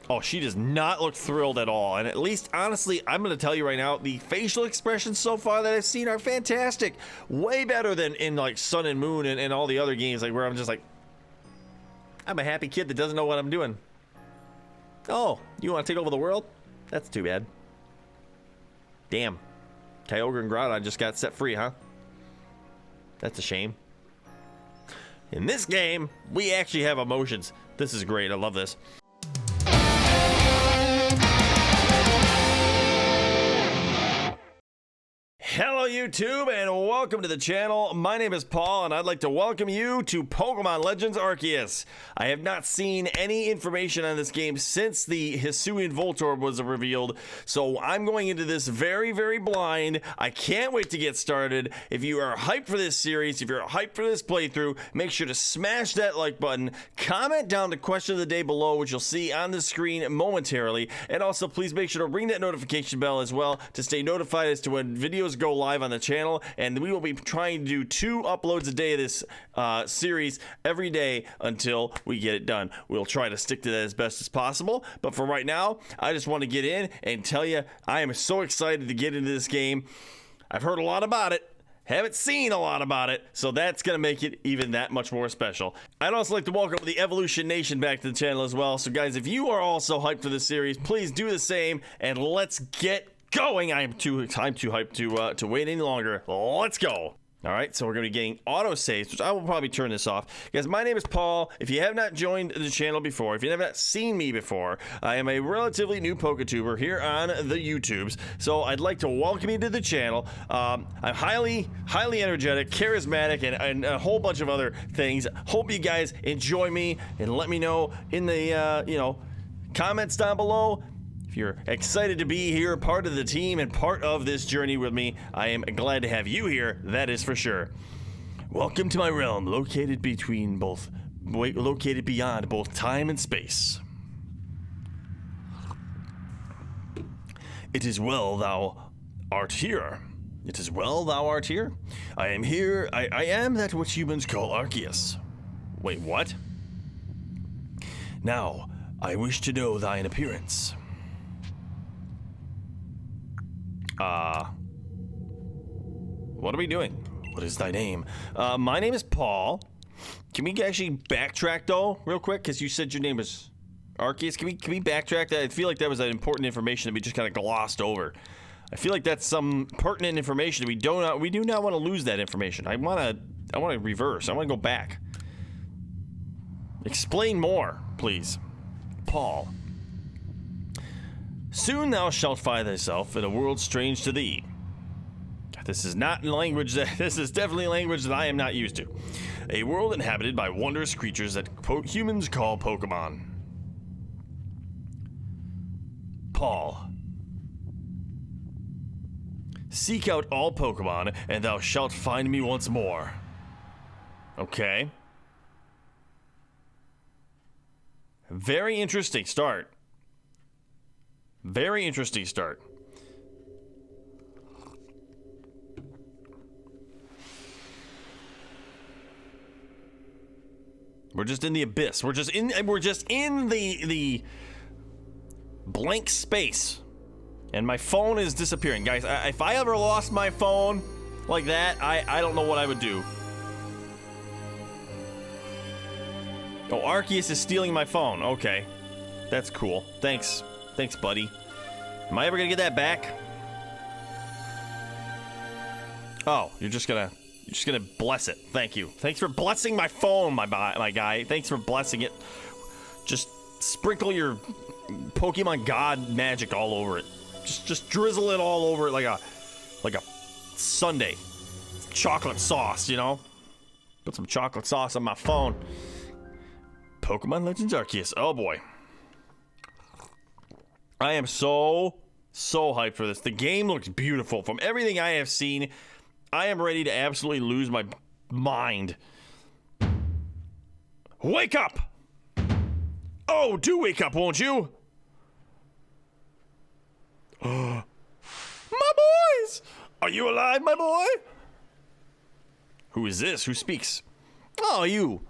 Oh, she does not look thrilled at all. And at least, honestly, I'm going to tell you right now, the facial expressions so far that I've seen are fantastic. Way better than in, like, Sun and Moon and all the other games, like, where I'm just like, I'm a happy kid that doesn't know what I'm doing. Oh, you want to take over the world? That's too bad. Damn. Kyogre and Groudon just got set free, huh? That's a shame. In this game, we actually have emotions. This is great. I love this. Hello YouTube and welcome to the channel. My name is Paul and I'd like to welcome you to Pokemon Legends Arceus. I have not seen any information on this game since the Hisuian Voltorb was revealed, so I'm going into this very blind. I can't wait to get started. If you are hyped for this series, if you're hyped for this playthrough, make sure to smash that like button, comment down the question of the day below, which you'll see on the screen momentarily, and also please make sure to ring that notification bell as well to stay notified as to when videos go live on the channel. And we will be trying to do 2 uploads a day of this series every day until we get it done. We'll try to stick to that as best as possible, but for right now I just want to get in and tell you I am so excited to get into this game. I've heard a lot about it, haven't seen a lot about it, so that's gonna make it even that much more special. I'd also like to welcome the Evolution Nation back to the channel as well. So guys, if you are also hyped for this series, please do the same and let's get going. I'm too hyped to wait any longer. Let's go. All right, so we're going to be getting autosaves, which I will probably turn this off. Guys, my name is Paul. If you have not joined the channel before, if you have not seen me before, I am a relatively new PokeTuber here on the YouTubes. So I'd like to welcome you to the channel. I'm highly energetic, charismatic, and a whole bunch of other things. Hope you guys enjoy me and let me know in the comments down below. If you're excited to be here, part of the team and part of this journey with me, I am glad to have you here, that is for sure. Welcome to my realm, located beyond both time and space. It is well thou art here. It is well thou art here. I am here. I am that which humans call Arceus. Wait, what? Now, I wish to know thine appearance. What are we doing? What is thy name? My name is Paul. Can we actually backtrack though, real quick? Because you said your name was Arceus. Can we backtrack that? I feel like that was that important information that we just kind of glossed over. I feel like that's some pertinent information. We do not want to lose that information. I want to reverse. I want to go back. Explain more, please. Paul. Soon thou shalt find thyself in a world strange to thee. This is not language this is definitely language that I am not used to. A world inhabited by wondrous creatures that humans call Pokemon. Paul. Seek out all Pokemon, and thou shalt find me once more. Okay. Very interesting start. Very interesting start. We're just in the abyss. We're just in the blank space. And my phone is disappearing. Guys, if I ever lost my phone like that, I don't know what I would do. Oh, Arceus is stealing my phone. Okay. That's cool. Thanks. Thanks, buddy. Am I ever gonna get that back? Oh, you're just gonna bless it. Thank you. Thanks for blessing my phone, my guy. Thanks for blessing it. Just sprinkle your Pokemon God magic all over it. Just drizzle it all over it like a sundae. Chocolate sauce, you know? Put some chocolate sauce on my phone. Pokemon Legends Arceus. Oh boy. I am so hyped for this. The game looks beautiful. From everything I have seen, I am ready to absolutely lose my mind. Wake up! Oh, do wake up, won't you? My boys! Are you alive, my boy? Who is this? Who speaks? Oh, you.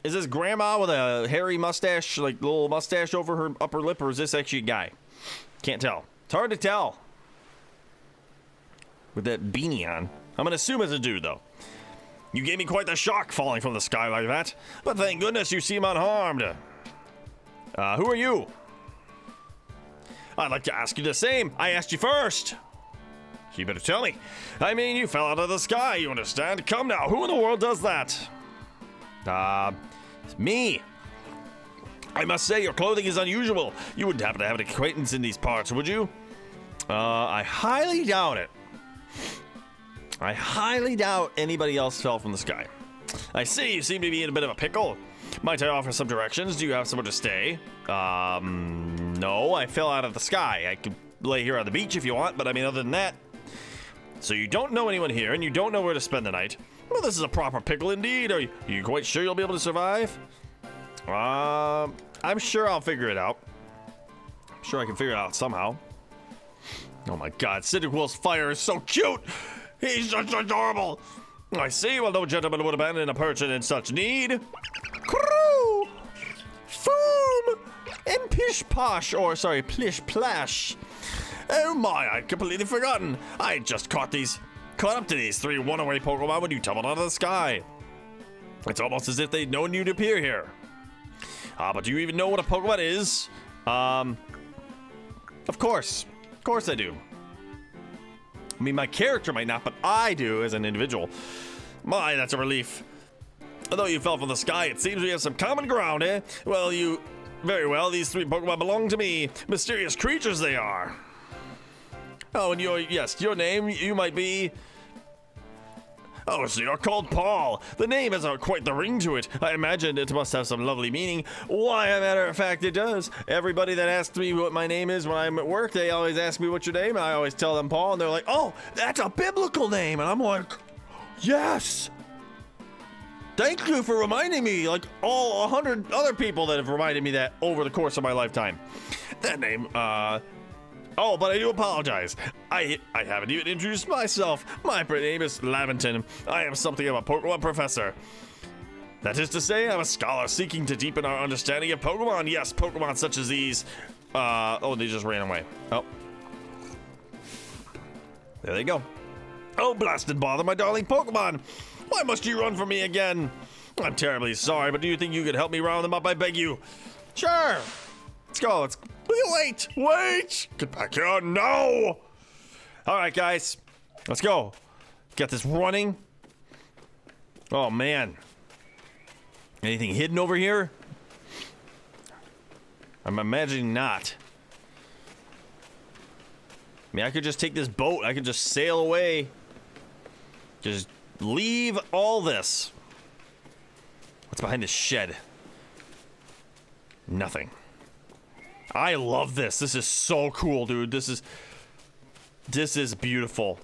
Is this grandma with a hairy mustache, like little mustache over her upper lip, or is this actually a guy? Can't tell. It's hard to tell. With that beanie on. I'm gonna assume it's a dude, though. You gave me quite the shock falling from the sky like that, but thank goodness you seem unharmed. Who are you? I'd like to ask you the same. I asked you first. You better tell me. I mean, you fell out of the sky, you understand? Come now, who in the world does that? It's me. I must say, your clothing is unusual. You wouldn't happen to have an acquaintance in these parts, would you? I highly doubt it. I highly doubt anybody else fell from the sky. I see, you seem to be in a bit of a pickle. Might I offer some directions? Do you have somewhere to stay? No, I fell out of the sky. I could lay here on the beach if you want, but I mean, other than that. So you don't know anyone here, and you don't know where to spend the night. Well, this is a proper pickle indeed. Are you quite sure you'll be able to survive? I'm sure I'll figure it out. I'm sure I can figure it out somehow. Oh my god, Cyndaquil's fire is so cute! He's just adorable! I see, well, no gentleman would abandon a person in such need. Crew! Foom! And pish posh, or sorry, plish plash. Oh my, I'd completely forgotten. I just caught up to these 3 one-away Pokemon when you tumbled out of the sky. It's almost as if they'd known you'd appear here. But do you even know what a Pokemon is? Of course I do. I mean, my character might not, but I do as an individual. My, that's a relief. Although you fell from the sky, it seems we have some common ground, eh? Well, very well, these 3 Pokemon belong to me. Mysterious creatures they are. Oh, and your name, you might be... Oh, so you're called Paul. The name has quite the ring to it. I imagine it must have some lovely meaning. Why, a matter of fact, it does. Everybody that asks me what my name is when I'm at work, they always ask me what's your name, and I always tell them Paul, and they're like, oh, that's a biblical name. And I'm like, yes. Thank you for reminding me, like all 100 other people that have reminded me that over the course of my lifetime. That name, oh, but I do apologize. I haven't even introduced myself. My name is Laventon. I am something of a Pokemon professor. That is to say, I'm a scholar seeking to deepen our understanding of Pokemon. Yes, Pokemon such as these. Oh, they just ran away. Oh. There they go. Oh, blasted bother, my darling Pokemon. Why must you run from me again? I'm terribly sorry, but do you think you could help me round them up, I beg you? Sure. Let's go. Wait! Get back here, no! Alright, guys. Let's go. Get this running. Oh, man. Anything hidden over here? I'm imagining not. I mean, I could just take this boat. I could just sail away. Just leave all this. What's behind this shed? Nothing. I love this. This is so cool, dude. This is beautiful.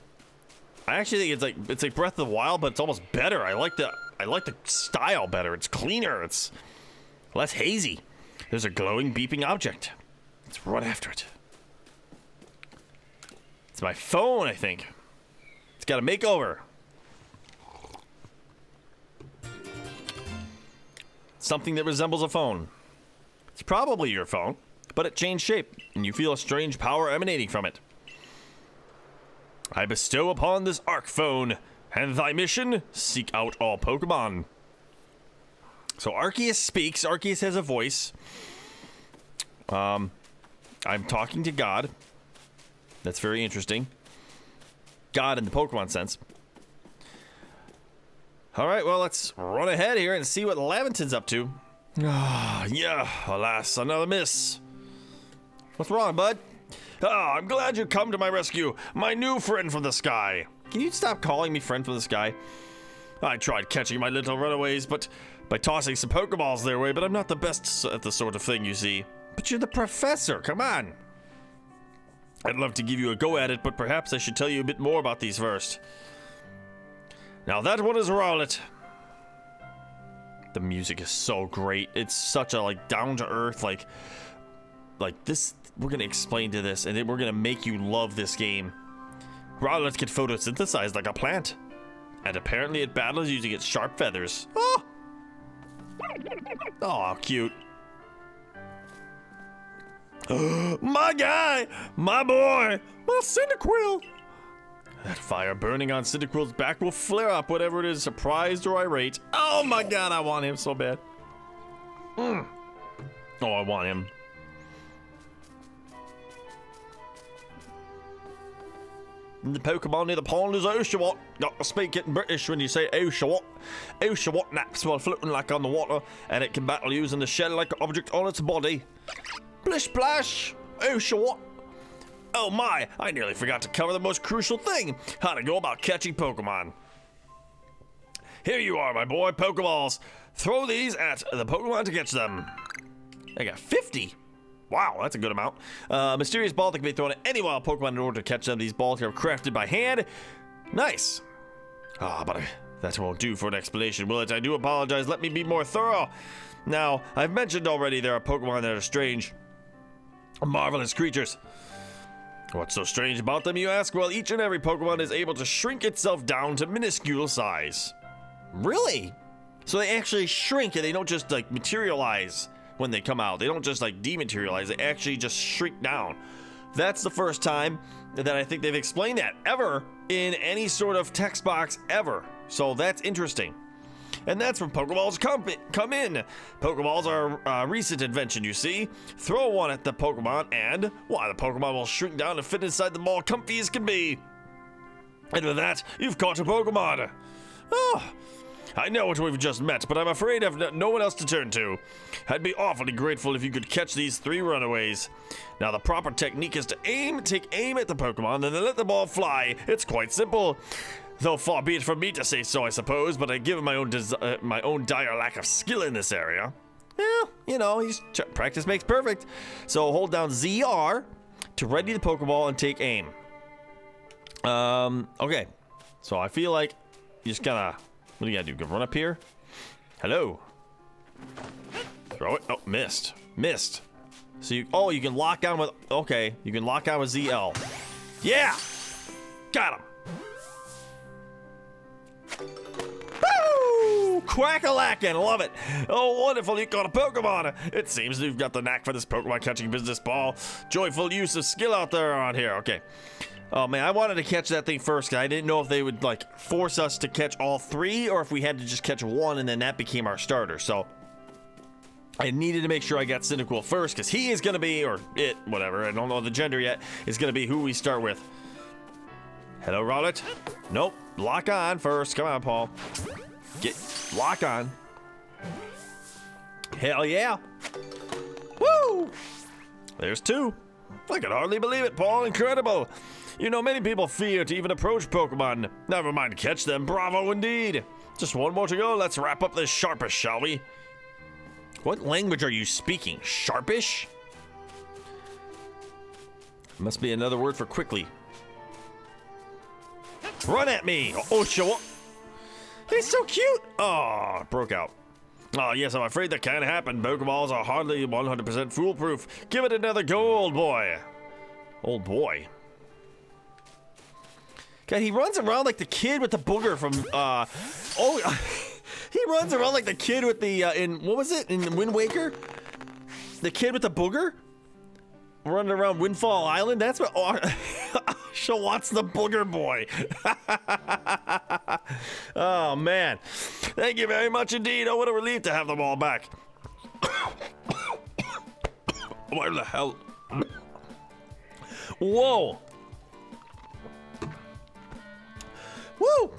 I actually think it's like Breath of the Wild, but it's almost better. I like the style better. It's cleaner. It's less hazy. There's a glowing, beeping object. Let's run after it. It's my phone, I think. It's got a makeover. Something that resembles a phone. It's probably your phone, but it changed shape, and you feel a strange power emanating from it. I bestow upon this Arc phone, and thy mission, seek out all Pokemon. So Arceus speaks. Arceus has a voice. I'm talking to God. That's very interesting. God in the Pokemon sense. All right, well, let's run ahead here and see what Laventon's up to. Yeah, alas, another miss. What's wrong, bud? I'm glad you come to my rescue, my new friend from the sky. Can you stop calling me friend from the sky? I tried catching my little runaways, but by tossing some Pokeballs their way, but I'm not the best at the sort of thing, you see. But you're the professor, come on. I'd love to give you a go at it, but perhaps I should tell you a bit more about these first. Now that one is Rowlet. The music is so great. It's such a down to earth like this. We're gonna explain to this, and then we're gonna make you love this game. Rowlet can photosynthesize like a plant, and apparently it battles using its sharp feathers. Oh! Oh, how cute. My guy, my boy, my Cyndaquil. That fire burning on Cyndaquil's back will flare up, whatever it is, surprised or irate. Oh my god, I want him so bad. Oh, I want him. The Pokemon near the pond is Oshawott. Got to speak it in British when you say Oshawott. Oshawott naps while floating like on the water, and it can battle using the shell-like object on its body. Blish splash! Oshawott! Oh my, I nearly forgot to cover the most crucial thing, how to go about catching Pokemon. Here you are, my boy, Pokeballs. Throw these at the Pokemon to catch them. I got 50. Wow, that's a good amount. Mysterious ball that can be thrown at any wild Pokemon in order to catch them. These balls are crafted by hand. Nice. But that won't do for an explanation, will it? I do apologize. Let me be more thorough. Now, I've mentioned already there are Pokemon that are strange, marvelous creatures. What's so strange about them, you ask? Well, each and every Pokemon is able to shrink itself down to minuscule size. Really? So they actually shrink and they don't just like materialize when they come out. They don't just like dematerialize, they actually just shrink down. That's the first time that I think they've explained that ever in any sort of text box ever. So that's interesting. And that's where Pokeballs come in. Pokeballs are a recent invention, you see. Throw one at the Pokemon and, why, the Pokemon will shrink down and fit inside the ball comfy as can be. And with that, you've caught a Pokemon. Oh, I know what we've just met, but I'm afraid I've no one else to turn to. I'd be awfully grateful if you could catch these 3 runaways. Now, the proper technique is to take aim at the Pokemon and then let the ball fly. It's quite simple. Though far be it from me to say so, I suppose, but given my own dire lack of skill in this area, well, you know, practice makes perfect. So hold down ZR to ready the Pokeball and take aim. Okay. So I feel like you just gotta, what do you gotta do? Run up here? Hello. Throw it. Oh, missed. Missed. So you can lock down with, okay, you can lock down with ZL. Yeah! Got him. Woo! Quack-a-lackin', love it. Oh, wonderful, you caught a Pokemon. It seems you've got the knack for this Pokemon catching business, Paul. Joyful use of skill out there on here. Okay. Oh man, I wanted to catch that thing first because I didn't know if they would like force us to catch all 3 or if we had to just catch 1 and then that became our starter. So I needed to make sure I got Cyndaquil first because he is going to be, or it, whatever, I don't know the gender yet, is going to be who we start with. Hello, Rowlet. Nope. Lock on first. Come on, Paul. Lock on. Hell yeah. Woo! There's 2. I can hardly believe it, Paul. Incredible. You know, many people fear to even approach Pokemon. Never mind catch them. Bravo indeed. Just 1 more to go. Let's wrap up this sharpish, shall we? What language are you speaking? Sharpish? Must be another word for quickly. Run at me! Oh, show up! He's so cute! Oh, broke out. Oh, yes, I'm afraid that can't happen. Pokeballs are hardly 100% foolproof. Give it another go, old boy. Old boy. God, he runs around like the kid with the booger from, he runs around like the kid with the, what was it? In Wind Waker? The kid with the booger? Running around Windfall Island? That's what, Shawat's the booger boy. Oh, man. Thank you very much indeed. Oh, what a relief to have them all back. Where the hell? Whoa. Woo!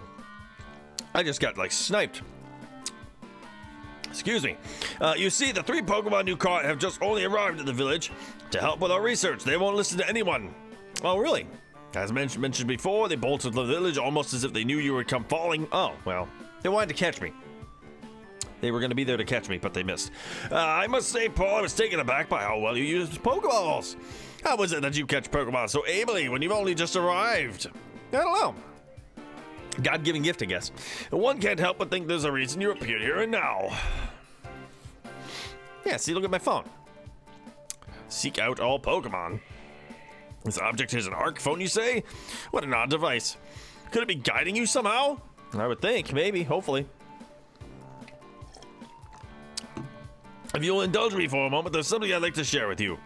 I just got, like, sniped. Excuse me. You see, the 3 Pokemon you caught have just only arrived at the village to help with our research. They won't listen to anyone. Oh, really? As mentioned before, they bolted the village almost as if they knew you would come falling. Oh, well, they wanted to catch me. They were going to be there to catch me, but they missed. I must say, Paul, I was taken aback by how well you used Pokeballs. How was it that you catch Pokemon so ably when you've only just arrived? I don't know. God-given gift, I guess. One can't help but think there's a reason you appeared here and now. Yeah, see, look at my phone. Seek out all Pokemon. This object is an ARC phone, you say? What an odd device. Could it be guiding you somehow? I would think, maybe, hopefully. If you'll indulge me for a moment, there's something I'd like to share with you.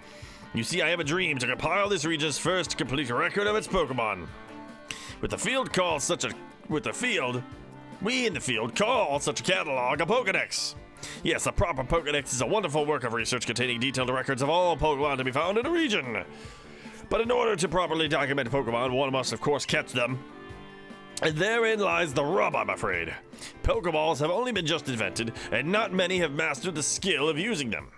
You see, I have a dream to compile this region's first complete record of its Pokemon. We in the field call such a catalog a Pokedex. Yes, a proper Pokedex is a wonderful work of research containing detailed records of all Pokemon to be found in a region. But in order to properly document Pokemon, one must of course catch them. And therein lies the rub, I'm afraid. Pokeballs have only been just invented, and not many have mastered the skill of using them.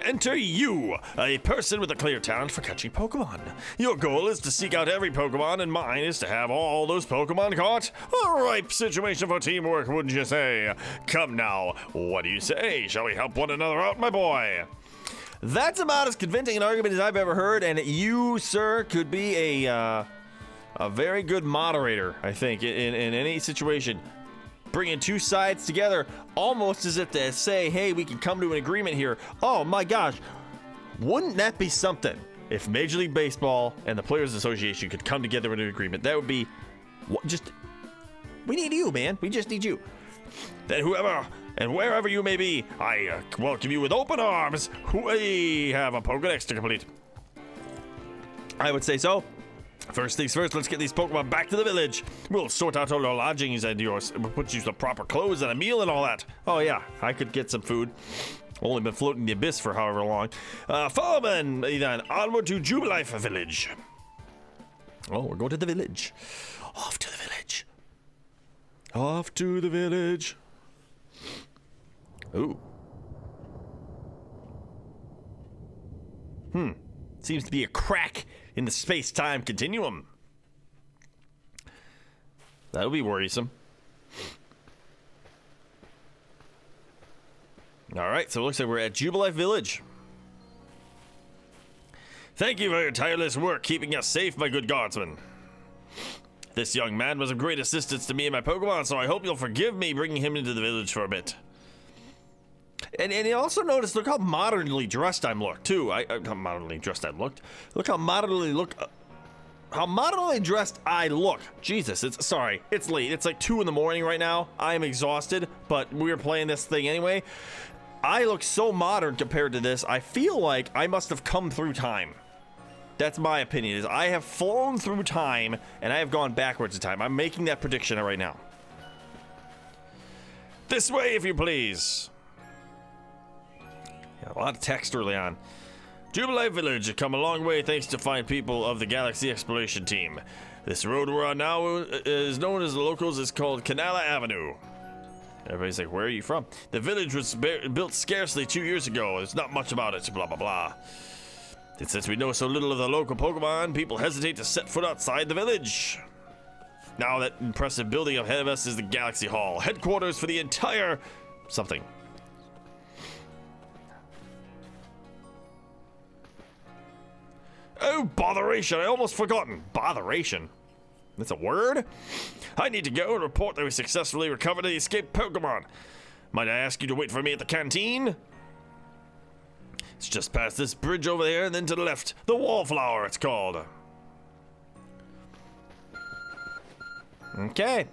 Enter you, a person with a clear talent for catching Pokemon. Your goal is to seek out every Pokemon, and mine is to have all those Pokemon caught. A ripe situation for teamwork, wouldn't you say? Come now, what do you say? Shall we help one another out, my boy? That's about as convincing an argument as I've ever heard, and you, sir, could be a very good moderator, I think, in any situation. Bringing two sides together, almost as if to say, hey, we can come to an agreement here. Oh my gosh, wouldn't that be something if Major League Baseball and the Players Association could come together in an agreement? That would be we need you, man. We just need you. Then whoever and wherever you may be, I welcome you with open arms. We have a Pokedex to complete. I would say so. First things first, let's get these Pokemon back to the village. We'll sort out all your lodgings and we'll put you some proper clothes and a meal and all that. Oh yeah, I could get some food. Only been floating the abyss for however long. Follow me then, onward to Jubilife Village. Oh, we're going to the village. Off to the village. Off to the village. Ooh. Seems to be a crack in the space-time continuum. That'll be worrisome. Alright, so it looks like we're at Jubilife Village. Thank you for your tireless work keeping us safe, my good guardsman. This young man was of great assistance to me and my Pokemon, so I hope you'll forgive me bringing him into the village for a bit. And you also notice, look how modernly dressed I'm looked, too. How modernly dressed I looked. Look how modernly dressed I look. Jesus, it's late. It's like 2 in the morning right now. I am exhausted, but we're playing this thing anyway. I look so modern compared to this. I feel like I must have come through time. That's my opinion, is I have flown through time, and I have gone backwards in time. I'm making that prediction right now. This way, if you please. Yeah, a lot of text early on. Jubilife Village has come a long way thanks to fine people of the Galaxy Exploration Team. This road we're on now is known as the locals. It's called Canala Avenue. Everybody's like, where are you from? The village was built scarcely 2 years ago. There's not much about it, blah, blah, blah. And since we know so little of the local Pokemon, people hesitate to set foot outside the village. Now that impressive building ahead of us is the Galaxy Hall, headquarters for the entire something. Oh, botheration, I almost forgotten. Botheration? That's a word? I need to go and report that we successfully recovered the escaped Pokemon. Might I ask you to wait for me at the canteen? It's just past this bridge over there and then to the left. The Wallflower, it's called. Okay.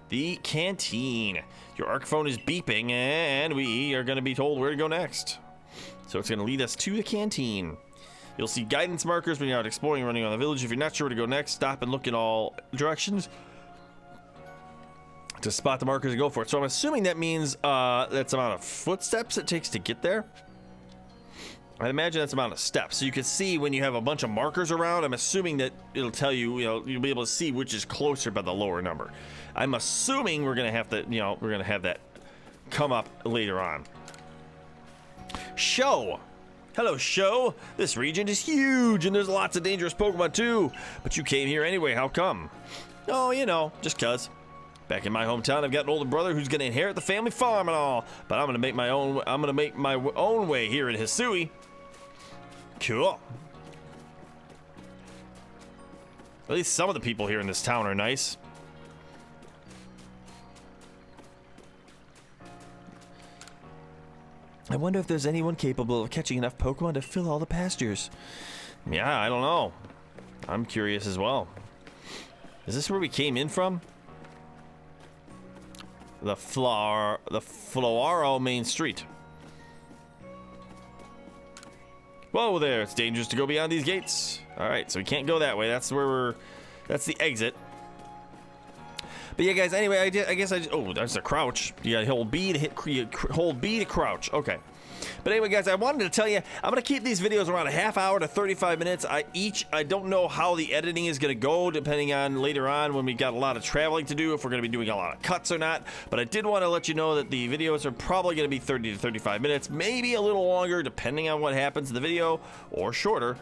The canteen. Your ARC phone is beeping and we are going to be told where to go next. So it's going to lead us to the canteen. You'll see guidance markers when you're out exploring, running around the village. If you're not sure where to go next, stop and look in all directions to spot the markers and go for it. So I'm assuming that means that's the amount of footsteps it takes to get there. I imagine that's the amount of steps. So you can see when you have a bunch of markers around, I'm assuming that it'll tell you, you'll be able to see which is closer by the lower number. I'm assuming we're going to have to, we're going to have that come up later on. Show. Hello, Show. This region is huge, and there's lots of dangerous Pokemon, too. But you came here anyway. How come? Oh, just cuz. Back in my hometown, I've got an older brother who's gonna inherit the family farm and all. But I'm gonna make my own way here in Hisui. Cool. At least some of the people here in this town are nice. I wonder if there's anyone capable of catching enough Pokemon to fill all the pastures. Yeah, I don't know. I'm curious as well. Is this where we came in from? The Floaro Main Street. Whoa there, it's dangerous to go beyond these gates. All right, so we can't go that way. That's where that's the exit. But yeah, guys, anyway, oh, there's a crouch. You gotta hold B to hold B to crouch. Okay. But anyway, guys, I wanted to tell you, I'm going to keep these videos around a half hour to 35 minutes I don't know how the editing is going to go, depending on later on when we got a lot of traveling to do, if we're going to be doing a lot of cuts or not. But I did want to let you know that the videos are probably going to be 30 to 35 minutes, maybe a little longer, depending on what happens in the video, or shorter.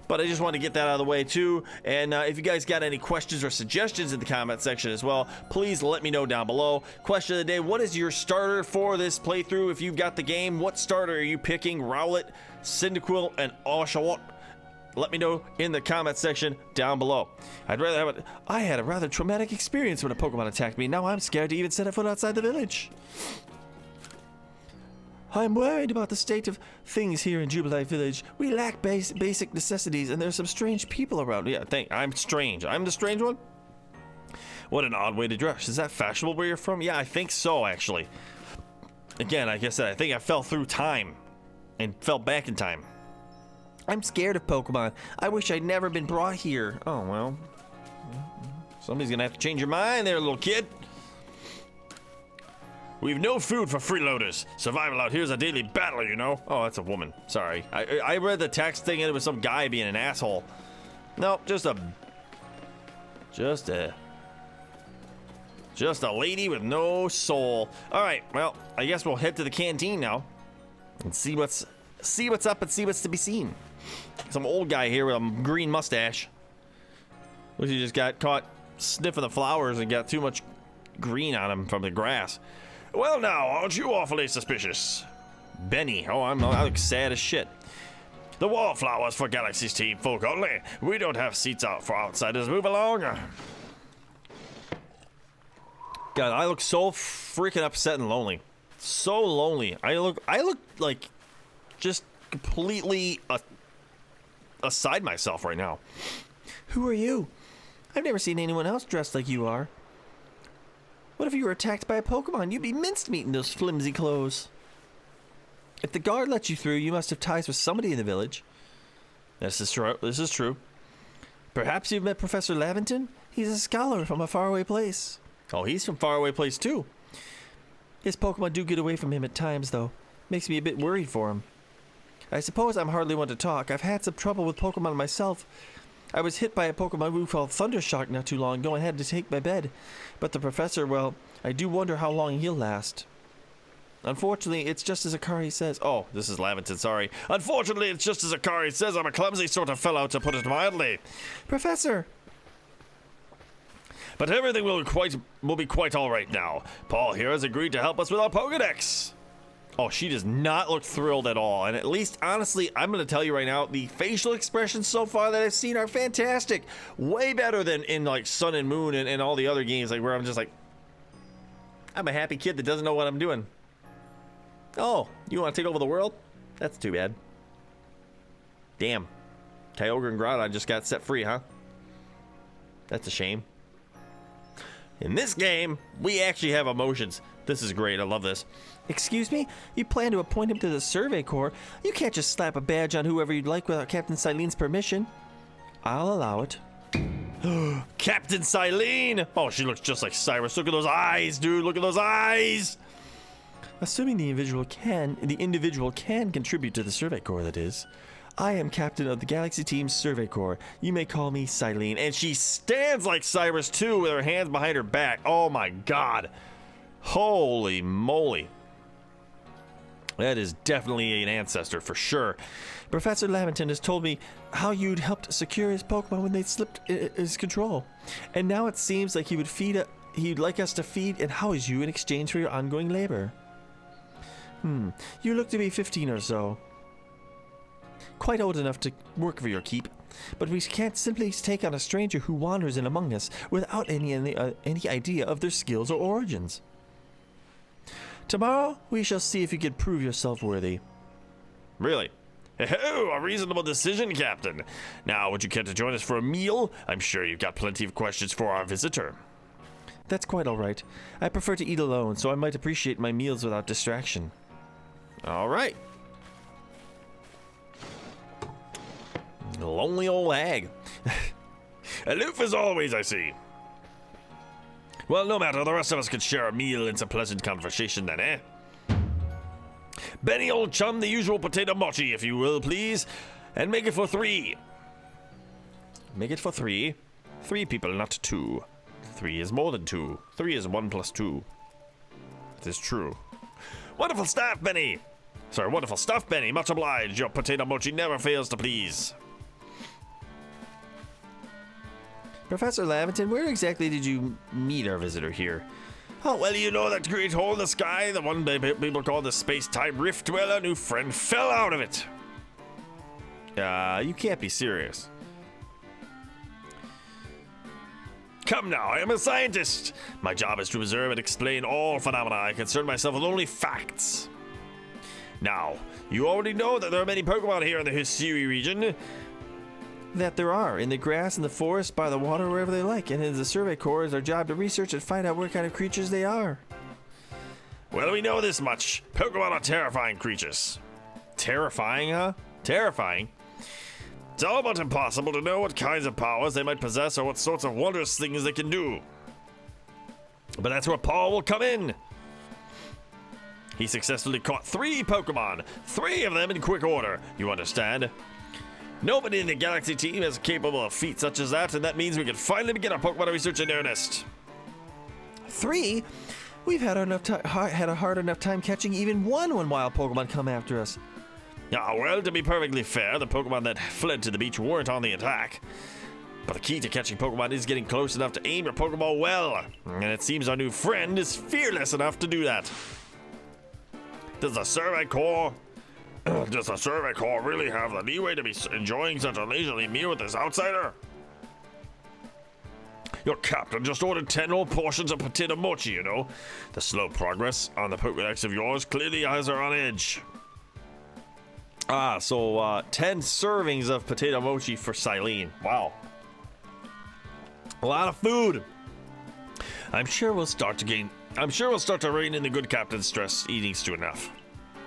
But I just want to get that out of the way too. And if you guys got any questions or suggestions in the comment section as well, please let me know down below. Question of the day, what is your starter for this playthrough? If you've got the game, what starter are you picking? Rowlet, Cyndaquil, and Oshawott? Let me know in the comment section down below. I had a rather traumatic experience when a Pokemon attacked me. Now I'm scared to even set a foot outside the village. I'm worried about the state of things here in Jubilife Village. We lack basic necessities, and there's some strange people around. Yeah, I'm strange. I'm the strange one? What an odd way to dress. Is that fashionable where you're from? Yeah, I think so, actually. Again, like I said, I think I fell through time and fell back in time. I'm scared of Pokemon. I wish I'd never been brought here. Oh, well. Somebody's gonna have to change your mind there, little kid. We've no food for freeloaders. Survival out here is a daily battle, you know. Oh, that's a woman. Sorry. I read the text thing and it was some guy being an asshole. No, just a lady with no soul. All right, well, I guess we'll head to the canteen now and see what's up and see what's to be seen. Some old guy here with a green mustache. Looks like he just got caught sniffing the flowers and got too much green on him from the grass. Well now, aren't you awfully suspicious? Benny. Oh, I look sad as shit. The wallflowers for Galaxy's team folk only. We don't have seats out for outsiders. Move along. God, I look so freaking upset and lonely. So lonely. I look like just completely aside myself right now. Who are you? I've never seen anyone else dressed like you are. What if you were attacked by a Pokemon? You'd be mincemeat in those flimsy clothes. If the guard let you through, you must have ties with somebody in the village. This is true. This is true. Perhaps you've met Professor Laventon? He's a scholar from a faraway place. Oh, he's from faraway place too. His Pokemon do get away from him at times, though. Makes me a bit worried for him. I suppose I'm hardly one to talk. I've had some trouble with Pokemon myself. I was hit by a Pokemon move called Thundershock not too long ago and had to take my bed. But the professor, well, I do wonder how long he'll last. Unfortunately, it's just as Akari says. Oh, this is Laventon, sorry. Unfortunately, it's just as Akari says. I'm a clumsy sort of fellow, to put it mildly. Professor! But everything will be quite all right now. Paul here has agreed to help us with our Pokedex. Oh, she does not look thrilled at all. And at least, honestly, I'm going to tell you right now, the facial expressions so far that I've seen are fantastic. Way better than in, like, Sun and Moon and all the other games, like, where I'm just like, I'm a happy kid that doesn't know what I'm doing. Oh, you want to take over the world? That's too bad. Damn. Kyogre and Groudon just got set free, huh? That's a shame. In this game, we actually have emotions. This is great. I love this. Excuse me? You plan to appoint him to the Survey Corps? You can't just slap a badge on whoever you'd like without Captain Silene's permission. I'll allow it. Captain Silene! Oh, she looks just like Cyrus. Look at those eyes, dude. Look at those eyes! Assuming the individual can contribute to the Survey Corps, that is. I am captain of the Galaxy Team's Survey Corps. You may call me Silene. And she stands like Cyrus, too, with her hands behind her back. Oh, my God. Holy moly. That is definitely an ancestor, for sure. Professor Laventon has told me how you'd helped secure his Pokemon when they slipped his control. And now it seems like he'd like us to feed and house you in exchange for your ongoing labor. You look to be 15 or so. Quite old enough to work for your keep. But we can't simply take on a stranger who wanders in among us without any idea of their skills or origins. Tomorrow, we shall see if you can prove yourself worthy. Really? Oh, a reasonable decision, Captain. Now, would you care to join us for a meal? I'm sure you've got plenty of questions for our visitor. That's quite all right. I prefer to eat alone, so I might appreciate my meals without distraction. All right. Lonely old hag. Aloof as always, I see. Well, no matter, the rest of us could share a meal and some pleasant conversation then, eh? Benny, old chum, the usual potato mochi, if you will, please. And make it for 3. Make it for 3. 3 people, not 2. 3 is more than 2. 3 is 1 plus 2. It is true. Wonderful staff, Benny. Sorry, wonderful stuff, Benny. Much obliged. Your potato mochi never fails to please. Professor Laventon, where exactly did you meet our visitor here? Oh, well, you know that great hole in the sky, the one people call the space-time rift? Well, a new friend fell out of it. You can't be serious. Come now, I am a scientist. My job is to observe and explain all phenomena. I concern myself with only facts. Now, you already know that there are many Pokemon here in the Hisui region. That there are, in the grass, in the forest, by the water, wherever they like. And in the Survey Corps, it's our job to research and find out what kind of creatures they are. Well, we know this much. Pokemon are terrifying creatures. Terrifying, huh? Terrifying? It's all but impossible to know what kinds of powers they might possess or what sorts of wondrous things they can do. But that's where Paul will come in. He successfully caught 3 Pokemon. 3 of them in quick order, you understand? Nobody in the Galaxy team is capable of feats such as that, and that means we can finally begin our Pokemon research in earnest. 3? We've had a hard enough time catching even one wild Pokemon come after us. Ah, well, to be perfectly fair, the Pokemon that fled to the beach weren't on the attack. But the key to catching Pokemon is getting close enough to aim your Pokeball well, and it seems our new friend is fearless enough to do that. Does the Survey Corps really have the leeway to be enjoying such a leisurely meal with this outsider? Your captain just ordered 10 whole portions of potato mochi, you know. The slow progress on the Pokédex of yours clearly has her on edge. So 10 servings of potato mochi for Silene. Wow. A lot of food. I'm sure we'll start to rein in the good captain's stress eating stew enough.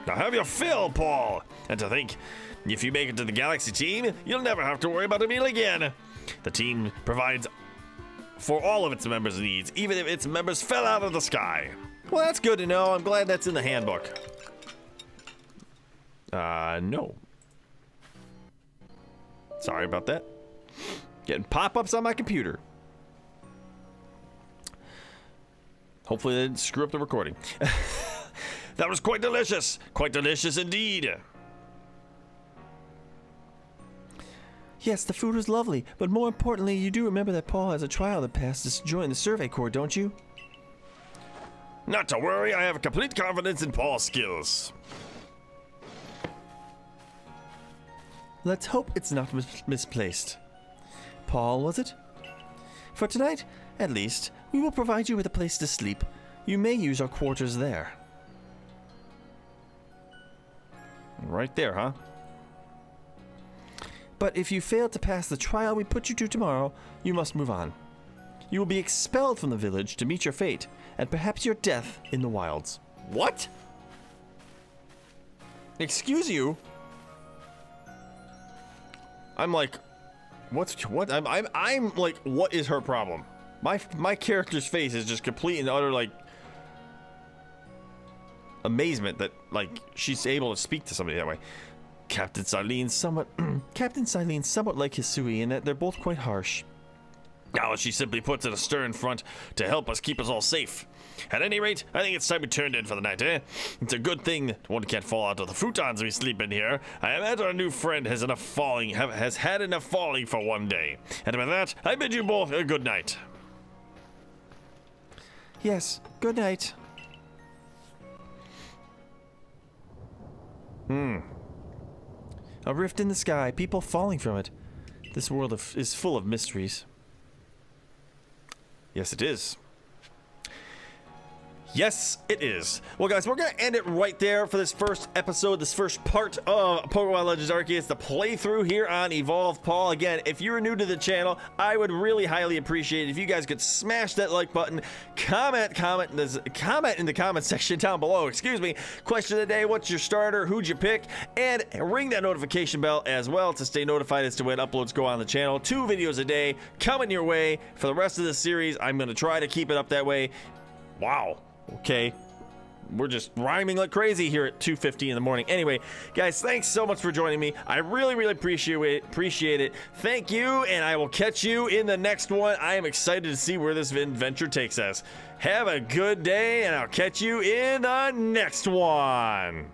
Now have your fill, Paul. And to think, if you make it to the Galaxy team, you'll never have to worry about a meal again. The team provides for all of its members' needs, even if its members fell out of the sky. Well, that's good to know. I'm glad that's in the handbook. No. Sorry about that. Getting pop-ups on my computer. Hopefully they didn't screw up the recording. That was quite delicious. Quite delicious indeed. Yes, the food was lovely, but more importantly, you do remember that Paul has a trial that passed to join the Survey Corps, don't you? Not to worry, I have complete confidence in Paul's skills. Let's hope it's not misplaced. Paul, was it? For tonight, at least, we will provide you with a place to sleep. You may use our quarters there. Right there, huh? But if you fail to pass the trial we put you to tomorrow, you must move on. You will be expelled from the village to meet your fate, and perhaps your death in the wilds. What? Excuse you? I'm like, what? I'm like, what is her problem? My character's face is just complete and utter like amazement that like she's able to speak to somebody that way. Captain Silene's somewhat like Hisui in that they're both quite harsh. Now she simply puts in a stern front to help us keep us all safe. At any rate, I think it's time we turned in for the night, eh? It's a good thing one can't fall out of the futons we sleep in here. I imagine our new friend has had enough falling for one day. And with that, I bid you both a good night. Yes, good night. A rift in the sky, people falling from it. This world is full of mysteries. Yes, it is. Yes, it is. Well, guys, we're going to end it right there for this first episode, this first part of Pokemon Legends Arceus, the playthrough here on Evolve. Paul, again, if you're new to the channel, I would really highly appreciate it if you guys could smash that like button, comment in the comment section down below, excuse me. Question of the day, what's your starter, who'd you pick, and ring that notification bell as well to stay notified as to when uploads go on the channel. 2 videos a day coming your way for the rest of the series. I'm going to try to keep it up that way. Wow. Okay, we're just rhyming like crazy here at 2:50 in the morning. Anyway, guys, thanks so much for joining me. I really appreciate it. Thank you, and I will catch you in the next one. I am excited to see where this adventure takes us. Have a good day, and I'll catch you in the next one.